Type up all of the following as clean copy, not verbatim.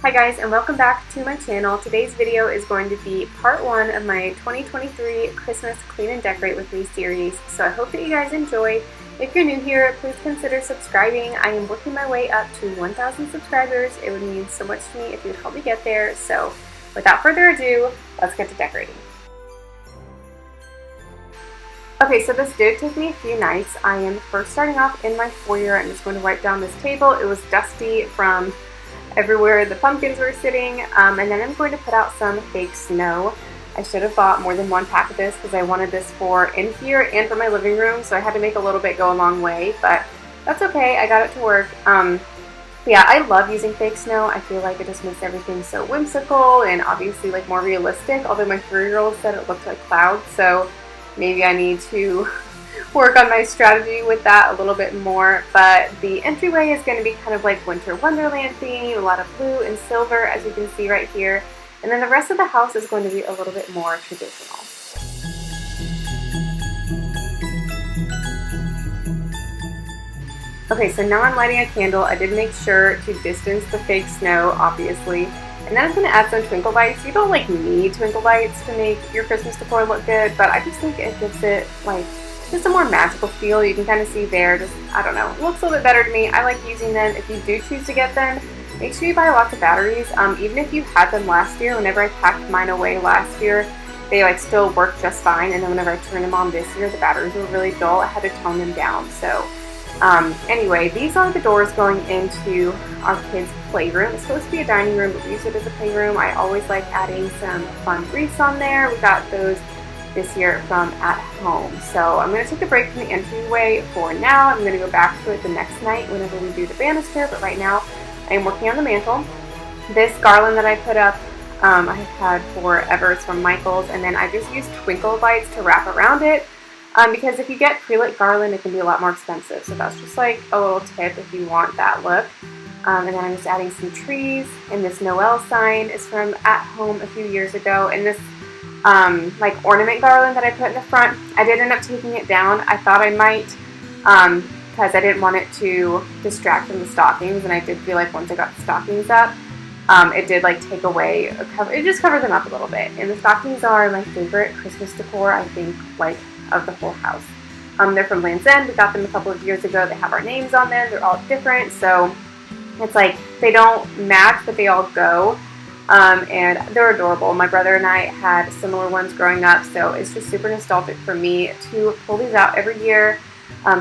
Hi guys, and welcome back to my channel. Today's video is going to be part 1 of my 2023 Christmas Clean and Decorate with Me series. So I hope that you guys enjoy. If you're new here, please consider subscribing. I am working my way up to 1,000 subscribers. It would mean so much to me if you would help me get there. So without further ado, let's get to decorating. Okay, so this did take me a few nights. I am first starting off in my foyer. I'm just going to wipe down this table. It was dusty from everywhere the pumpkins were sitting, and then I'm going to put out some fake snow. I should have bought more than one pack of this because I wanted this for in here and for my living room, so I had to make a little bit go a long way, but that's okay. I got it to work. Yeah, I love using fake snow. I feel like it just makes everything so whimsical and obviously like more realistic, although my 3-year-old said it looked like clouds, so maybe I need to work on my strategy with that a little bit more. But the entryway is going to be kind of like winter wonderland theme, a lot of blue and silver as you can see right here, and then the rest of the house is going to be a little bit more traditional. Okay, so now I'm lighting a candle. I did make sure to distance the fake snow, obviously. And then I'm going to add some twinkle lights. You don't like need twinkle lights to make your Christmas decor look good, but I just think it gives it like just a more magical feel. You can kind of see there, just, I don't know, it looks a little bit better to me. I like using them. If you do choose to get them, make sure you buy lots of batteries. Even if you had them last year, whenever I packed mine away last year, they like still work just fine. And then whenever I turned them on this year, the batteries were really dull. I had to tone them down. So anyway, these are the doors going into our kids' playroom. It's supposed to be a dining room, but we use it as a playroom. I always like adding some fun wreaths on there. We got those this year from at home. So I'm going to take a break from the entryway for now. I'm going to go back to it the next night whenever we do the banister, but right now I am working on the mantle. This garland that I put up, I have had forever. It's from Michael's, and then I just used twinkle lights to wrap around it. Because if you get pre-lit garland, it can be a lot more expensive. So that's just like a little tip if you want that look. And then I'm just adding some trees. And this Noel sign is from at home a few years ago. And this like ornament garland that I put in the front, I did end up taking it down. I thought I might because I didn't want it to distract from the stockings. And I did feel like once I got the stockings up, it did like take away, it just covered them up a little bit. And the stockings are my favorite Christmas decor, I think, like of the whole house. They're from Land's End. We got them a couple of years ago. They have our names on them. They're all different, so it's like they don't match, but they all go. And they're adorable. My brother and I had similar ones growing up, so it's just super nostalgic for me to pull these out every year.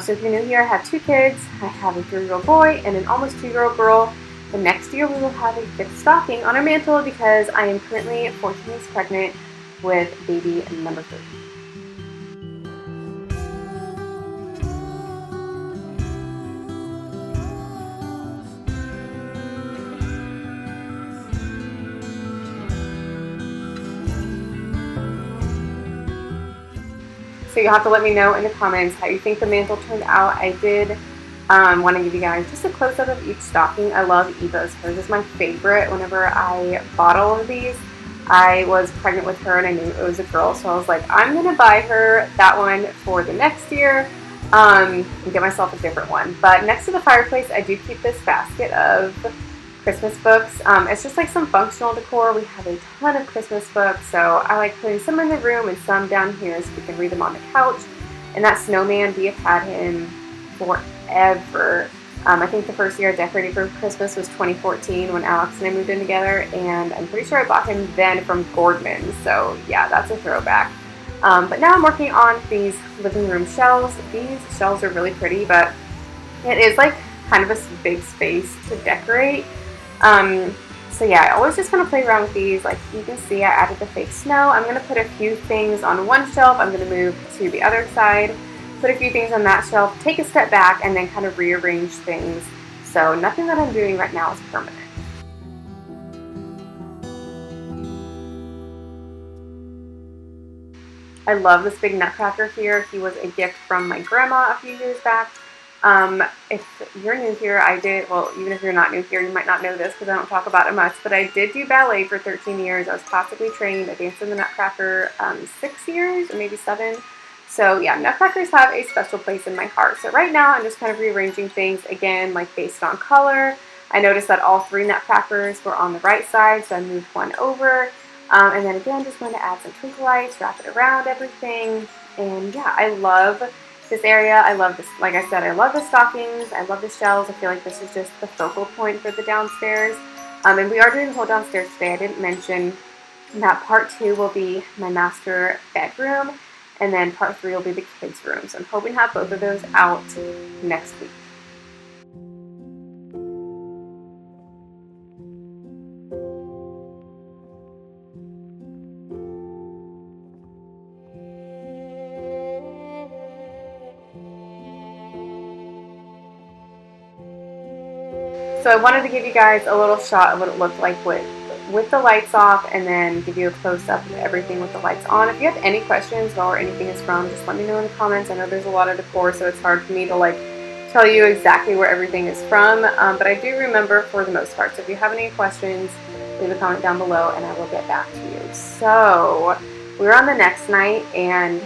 So if you're new here, I have 2 kids. I have a 3-year-old boy and an almost 2-year-old girl. The next year we will have a 5th stocking on our mantle because I am currently 14 weeks pregnant with baby number 3. So you'll have to let me know in the comments how you think the mantle turned out. I did want to give you guys just a close-up of each stocking. I love Eva's. Hers is my favorite. Whenever I bought all of these, I was pregnant with her and I knew it was a girl, so I was like, I'm going to buy her that one for the next year and get myself a different one. But next to the fireplace, I do keep this basket of Christmas books. It's just like some functional decor. We have a ton of Christmas books, so I like putting some in the room and some down here so we can read them on the couch. And that snowman, we have had him forever. I think the first year I decorated for Christmas was 2014 when Alex and I moved in together, and I'm pretty sure I bought him then from Gordman, so yeah, that's a throwback. But now I'm working on these living room shelves. These shelves are really pretty, but it is like kind of a big space to decorate. So yeah, I always just kind of play around with these. Like you can see, I added the fake snow. I'm going to put a few things on one shelf. I'm going to move to the other side, put a few things on that shelf, take a step back, and then kind of rearrange things. So nothing that I'm doing right now is permanent. I love this big nutcracker here. He was a gift from my grandma a few years back. If you're new here, well, even if you're not new here, you might not know this because I don't talk about it much, but I did do ballet for 13 years. I was classically trained. I danced in the nutcracker 6 years or maybe 7. So yeah, nutcrackers have a special place in my heart. So right now I'm just kind of rearranging things again, like based on color. I noticed that all 3 nutcrackers were on the right side, so I moved one over. And then again, just going to add some twinkle lights, wrap it around everything. And yeah, I love this area. I love this, like I said, I love the stockings. I love the shelves. I feel like this is just the focal point for the downstairs. And we are doing the whole downstairs today. I didn't mention that part 2 will be my master bedroom, and then part 3 will be the kids' room. So I'm hoping to have both of those out next week. So I wanted to give you guys a little shot of what it looked like with the lights off, and then give you a close-up of everything with the lights on. If you have any questions about where anything is from, just let me know in the comments. I know there's a lot of decor, so it's hard for me to like tell you exactly where everything is from, but I do remember for the most part. So if you have any questions, leave a comment down below and I will get back to you. So we're on the next night and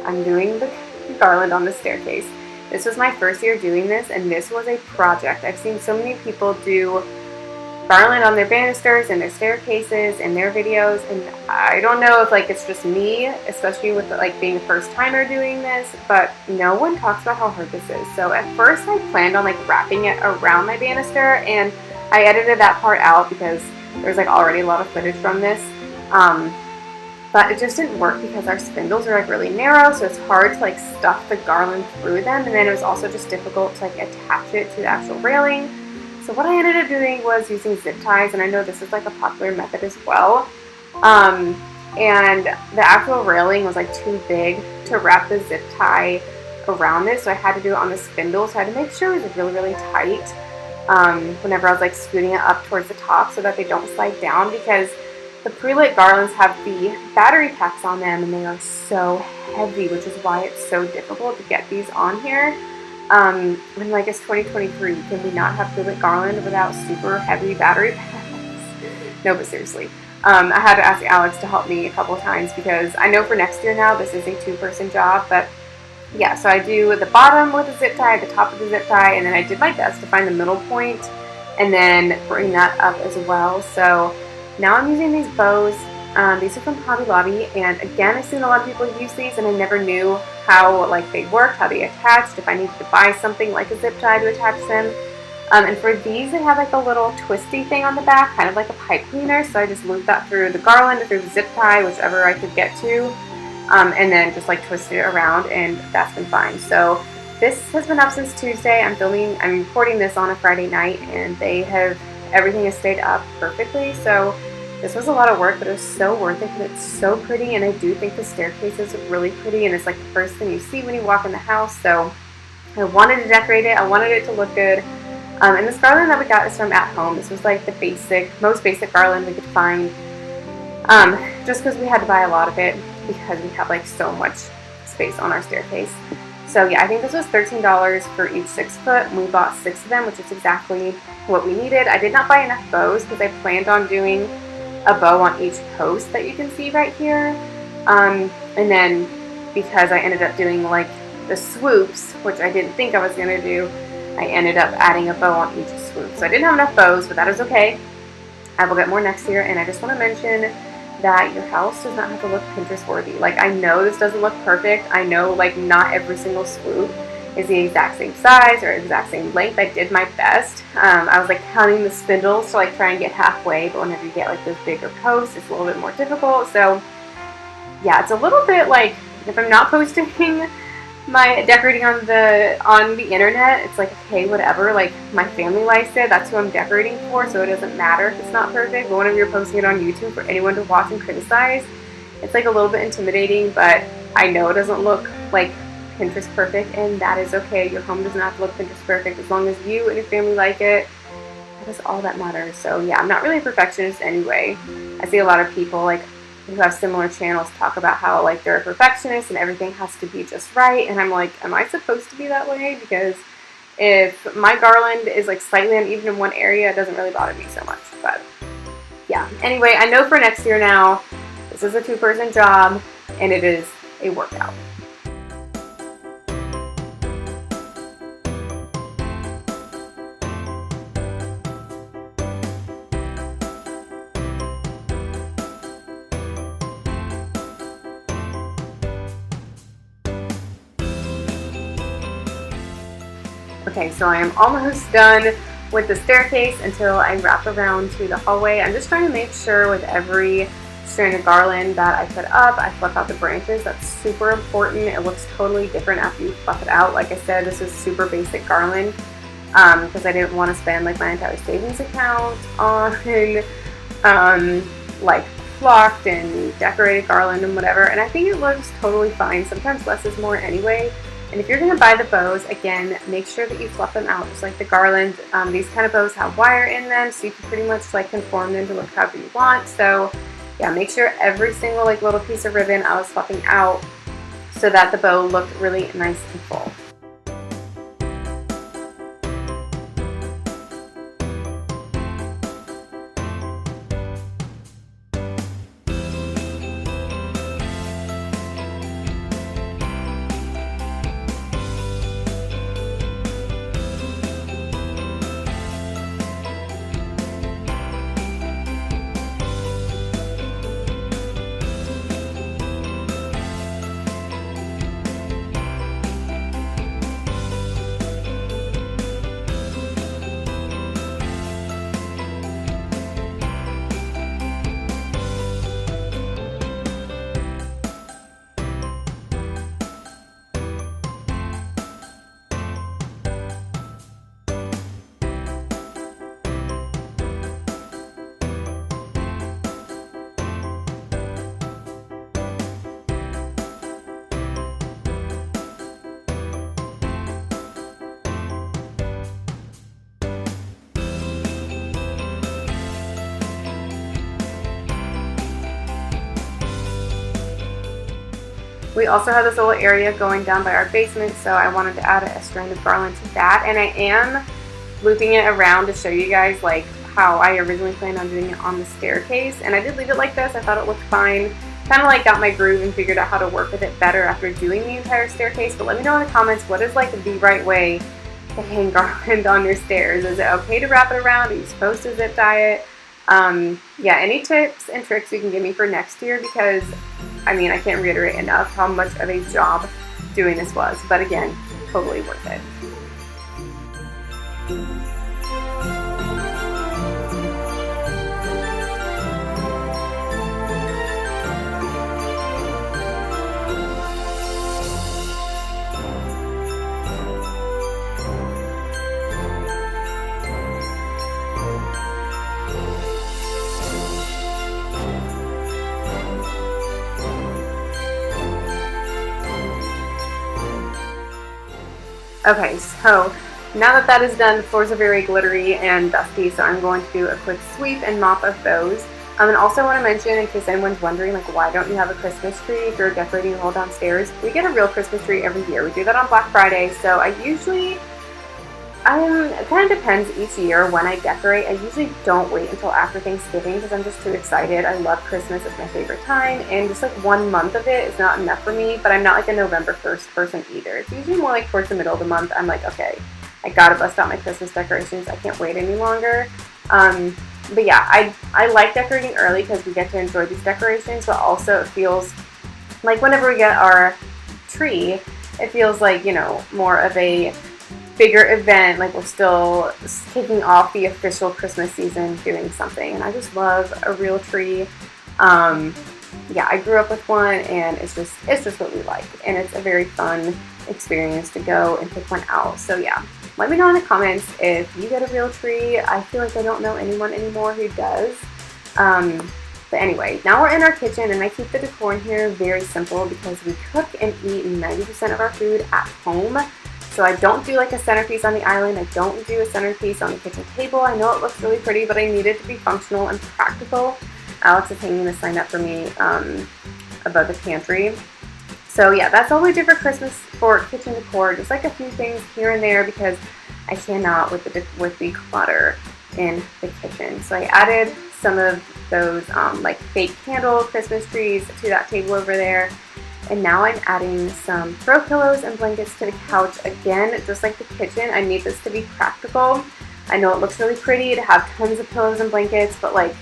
I'm doing the garland on the staircase. This was my first year doing this, and this was a project. I've seen so many people do garland on their banisters and their staircases and their videos, and I don't know if like it's just me, especially with like being a first timer doing this, but no one talks about how hard this is. So at first I planned on like wrapping it around my banister, and I edited that part out because there's like already a lot of footage from this. But it just didn't work because our spindles are like really narrow, so it's hard to like stuff the garland through them, and then it was also just difficult to like attach it to the actual railing. So what I ended up doing was using zip ties, and I know this is like a popular method as well. And the actual railing was like too big to wrap the zip tie around it, so I had to do it on the spindle. So I had to make sure it was really, really tight whenever I was like scooting it up towards the top so that they don't slide down, because the pre-lit garlands have the battery packs on them and they are so heavy, which is why it's so difficult to get these on here. When like it's 2023, can we not have pre-lit garland without super heavy battery packs? No, but seriously. I had to ask Alex to help me a couple of times because I know for next year now this is a 2-person job, but yeah, so I do the bottom with a zip tie, the top with a zip tie, and then I did my best to find the middle point and then bring that up as well. So now I'm using these bows. These are from Hobby Lobby, and again, I've seen a lot of people use these, and I never knew how like they worked, how they attached, if I needed to buy something like a zip tie to attach them. And for these, they have like a little twisty thing on the back, kind of like a pipe cleaner, so I just looped that through the garland or through the zip tie, whichever I could get to, and then just like twisted it around, and that's been fine. So this has been up since Tuesday. I'm recording this on a Friday night, and everything has stayed up perfectly. So this was a lot of work, but it was so worth it because it's so pretty, and I do think the staircases are really pretty, and it's like the first thing you see when you walk in the house. So I wanted to decorate it. I wanted it to look good. And this garland that we got is from At Home. This was like the most basic garland we could find, just because we had to buy a lot of it because we have like so much space on our staircase. So yeah, I think this was $13 for each 6 foot, and we bought 6 of them, which is exactly what we needed. I did not buy enough bows because I planned on doing a bow on each post that you can see right here. And then because I ended up doing like the swoops, which I didn't think I was going to do, I ended up adding a bow on each swoop. So I didn't have enough bows, but that is okay. I will get more next year, and I just want to mention that your house does not have to look Pinterest worthy. Like, I know this doesn't look perfect. I know like not every single swoop is the exact same size or exact same length. I did my best. I was like counting the spindles to like try and get halfway, but whenever you get like those bigger posts, it's a little bit more difficult. So yeah, it's a little bit like if I'm not posting my decorating on the internet, it's like, okay, whatever, like my family likes it, that's who I'm decorating for, so it doesn't matter if it's not perfect. But whenever you're posting it on YouTube for anyone to watch and criticize, it's like a little bit intimidating. But I know it doesn't look like Pinterest perfect, and that is okay. Your home doesn't have to look Pinterest perfect. As long as you and your family like it, that is all that matters. So yeah, I'm not really a perfectionist anyway. I see a lot of people like who have similar channels talk about how like they're a perfectionist and everything has to be just right, and I'm like, am I supposed to be that way? Because if my garland is like slightly uneven in one area, it doesn't really bother me so much. But yeah, anyway, I know for next year now, this is a 2-person job and it is a workout. Okay, so I am almost done with the staircase until I wrap around to the hallway. I'm just trying to make sure with every strand of garland that I put up, I fluff out the branches. That's super important. It looks totally different after you fluff it out. Like I said, this is super basic garland because I didn't want to spend like my entire savings account on like flocked and decorated garland and whatever. And I think it looks totally fine. Sometimes less is more anyway. And if you're going to buy the bows, again, make sure that you fluff them out just like the garland. These kind of bows have wire in them, so you can pretty much like conform them to look however you want. So yeah, make sure every single like little piece of ribbon I was fluffing out so that the bow looked really nice and full. We also have this little area going down by our basement, so I wanted to add a strand of garland to that. And I am looping it around to show you guys like how I originally planned on doing it on the staircase. And I did leave it like this. I thought it looked fine. Kind of like got my groove and figured out how to work with it better after doing the entire staircase. But let me know in the comments, what is like the right way to hang garland on your stairs? Is it okay to wrap it around? Are you supposed to zip tie it? Yeah, any tips and tricks you can give me for next year, because I mean, I can't reiterate enough how much of a job doing this was, but again, totally worth it. Okay, so now that that is done, the floors are very glittery and dusty, so I'm going to do a quick sweep and mop of those. And also want to mention, in case anyone's wondering, like, why don't you have a Christmas tree if you're decorating your whole downstairs? We get a real Christmas tree every year. We do that on Black Friday, so I usually, it kind of depends each year when I decorate. I usually don't wait until after Thanksgiving because I'm just too excited. I love Christmas. It's my favorite time, and just like 1 month of it is not enough for me, but I'm not like a November 1st person either. It's usually more like towards the middle of the month. I'm like, okay, I gotta bust out my Christmas decorations. I can't wait any longer. But yeah, I like decorating early because we get to enjoy these decorations, but also it feels like whenever we get our tree, it feels like, you know, more of a bigger event, like we're still kicking off the official Christmas season doing something. And I just love a real tree. Yeah, I grew up with one, and it's just what we like, and it's a very fun experience to go and pick one out. So yeah, let me know in the comments if you get a real tree. I feel like I don't know anyone anymore who does. But anyway, now we're in our kitchen, and I keep the decor in here very simple because we cook and eat 90% of our food at home. So I don't do like a centerpiece on the island. I don't do a centerpiece on the kitchen table. I know it looks really pretty, but I need it to be functional and practical. Alex is hanging the sign up for me above the pantry. So yeah, that's all we do for Christmas for kitchen decor. Just like a few things here and there because I cannot with the clutter in the kitchen. So I added some of those like fake candle Christmas trees to that table over there. And now I'm adding some throw pillows and blankets to the couch. Again, just like the kitchen, I need this to be practical. I know it looks really pretty to have tons of pillows and blankets, but like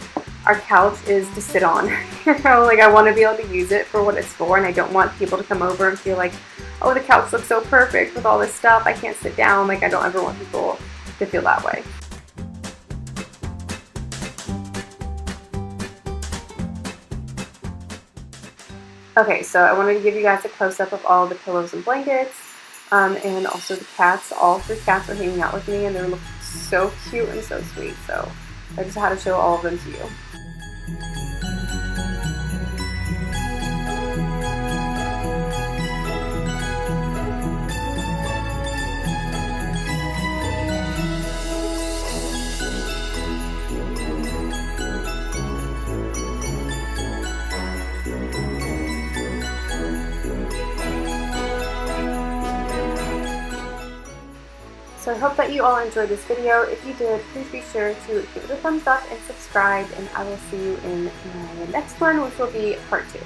our couch is to sit on. You know, like I want to be able to use it for what it's for, and I don't want people to come over and feel like, oh, the couch looks so perfect with all this stuff, I can't sit down. Like, I don't ever want people to feel that way. Okay, so I wanted to give you guys a close-up of all the pillows and blankets, and also the cats. All 3 cats are hanging out with me, and they're looking so cute and so sweet, so I just had to show all of them to you. So I hope that you all enjoyed this video. If you did, please be sure to give it a thumbs up and subscribe, and I will see you in my next one, which will be part 2.